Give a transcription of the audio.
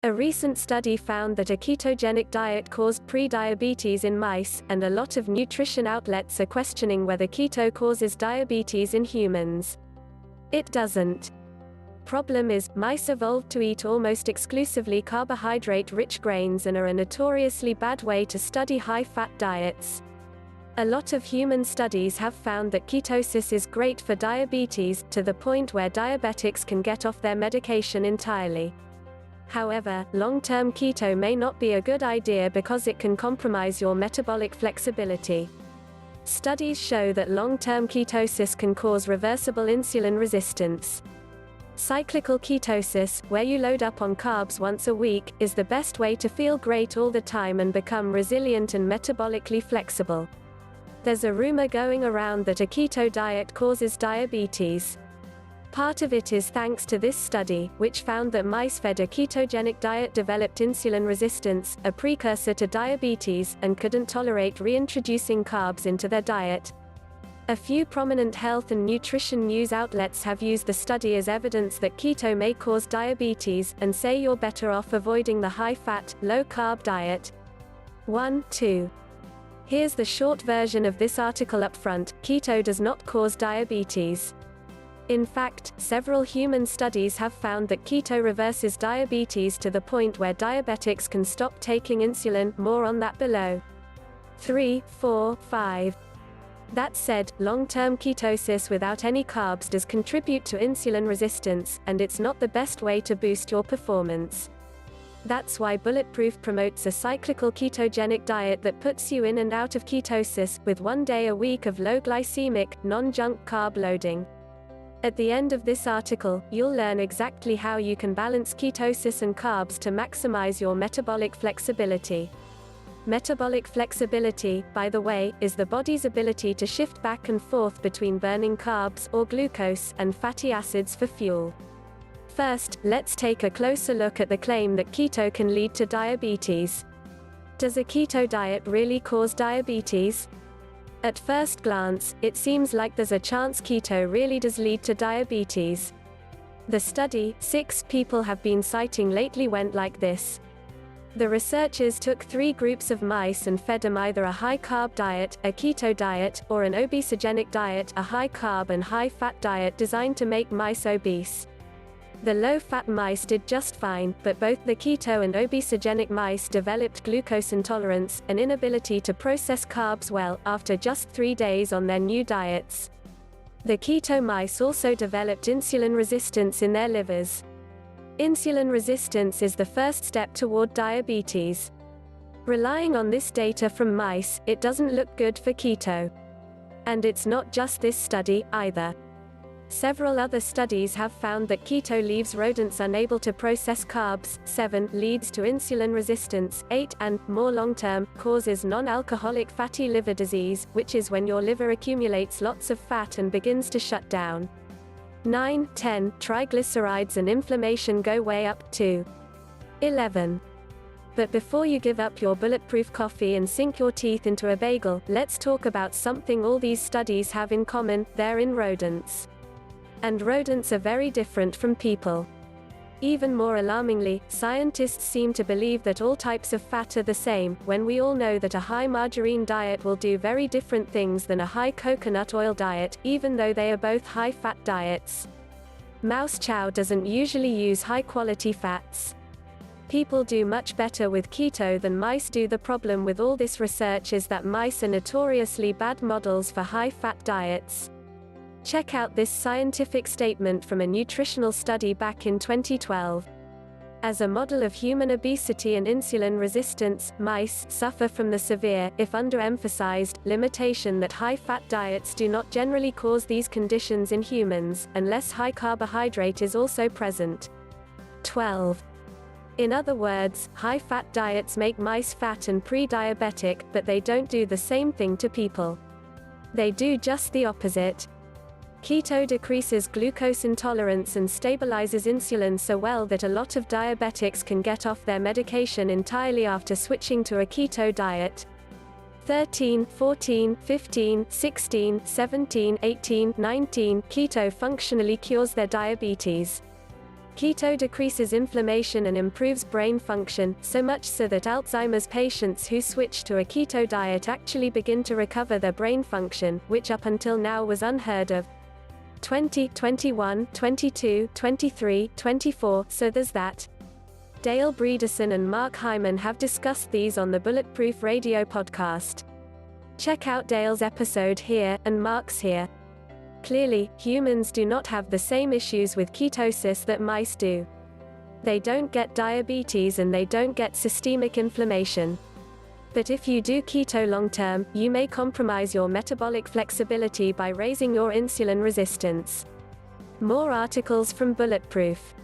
A recent study found that a ketogenic diet caused pre-diabetes in mice, and a lot of nutrition outlets are questioning whether keto causes diabetes in humans. It doesn't. Problem is, mice evolved to eat almost exclusively carbohydrate-rich grains and are a notoriously bad way to study high-fat diets. A lot of human studies have found that ketosis is great for diabetes, to the point where diabetics can get off their medication entirely. However, long-term keto may not be a good idea because it can compromise your metabolic flexibility. Studies show that long-term ketosis can cause reversible insulin resistance. Cyclical ketosis, where you load up on carbs once a week, is the best way to feel great all the time and become resilient and metabolically flexible. There's a rumor going around that a keto diet causes diabetes. Part of it is thanks to this study, which found that mice fed a ketogenic diet developed insulin resistance, a precursor to diabetes, and couldn't tolerate reintroducing carbs into their diet. A few prominent health and nutrition news outlets have used the study as evidence that keto may cause diabetes, and say you're better off avoiding the high-fat, low-carb diet. 1-2. Here's the short version of this article up front: keto does not cause diabetes. In fact, several human studies have found that keto reverses diabetes to the point where diabetics can stop taking insulin. More on that below. 3, 4, 5. That said, long-term ketosis without any carbs does contribute to insulin resistance, and it's not the best way to boost your performance. That's why Bulletproof promotes a cyclical ketogenic diet that puts you in and out of ketosis, with 1 day a week of low glycemic, non-junk carb loading. At the end of this article, you'll learn exactly how you can balance ketosis and carbs to maximize your metabolic flexibility. Metabolic flexibility, by the way, is the body's ability to shift back and forth between burning carbs, or glucose, and fatty acids for fuel. First, let's take a closer look at the claim that keto can lead to diabetes. Does a keto diet really cause diabetes? At first glance, it seems like there's a chance keto really does lead to diabetes. The study 6 people have been citing lately went like this. The researchers took 3 groups of mice and fed them either a high-carb diet, a keto diet, or an obesogenic diet, a high-carb and high-fat diet designed to make mice obese. The low-fat mice did just fine, but both the keto and obesogenic mice developed glucose intolerance, an inability to process carbs well, after just 3 days on their new diets. The keto mice also developed insulin resistance in their livers. Insulin resistance is the first step toward diabetes. Relying on this data from mice, it doesn't look good for keto. And it's not just this study, either. Several other studies have found that keto leaves rodents unable to process carbs, 7, leads to insulin resistance, 8, and, more long-term, causes non-alcoholic fatty liver disease, which is when your liver accumulates lots of fat and begins to shut down. 9, 10, triglycerides and inflammation go way up too. 11. But before you give up your bulletproof coffee and sink your teeth into a bagel, let's talk about something all these studies have in common: they're in rodents. And rodents are very different from people. Even more alarmingly, scientists seem to believe that all types of fat are the same, when we all know that a high margarine diet will do very different things than a high coconut oil diet, even though they are both high-fat diets. Mouse chow doesn't usually use high-quality fats. People do much better with keto than mice do. The problem with all this research is that mice are notoriously bad models for high-fat diets. Check out this scientific statement from a nutritional study back in 2012. As a model of human obesity and insulin resistance, mice suffer from the severe, if underemphasized, limitation that high-fat diets do not generally cause these conditions in humans, unless high carbohydrate is also present. 12. In other words, high-fat diets make mice fat and pre-diabetic, but they don't do the same thing to people. They do just the opposite. Keto decreases glucose intolerance and stabilizes insulin so well that a lot of diabetics can get off their medication entirely after switching to a keto diet. 13, 14, 15, 16, 17, 18, 19, keto functionally cures their diabetes. Keto decreases inflammation and improves brain function, so much so that Alzheimer's patients who switch to a keto diet actually begin to recover their brain function, which up until now was unheard of. 20, 21, 22, 23, 24, so there's that. Dale Bredeson and Mark Hyman have discussed these on the Bulletproof Radio podcast. Check out Dale's episode here, and Mark's here. Clearly, humans do not have the same issues with ketosis that mice do. They don't get diabetes and they don't get systemic inflammation. But if you do keto long-term, you may compromise your metabolic flexibility by raising your insulin resistance. More articles from Bulletproof.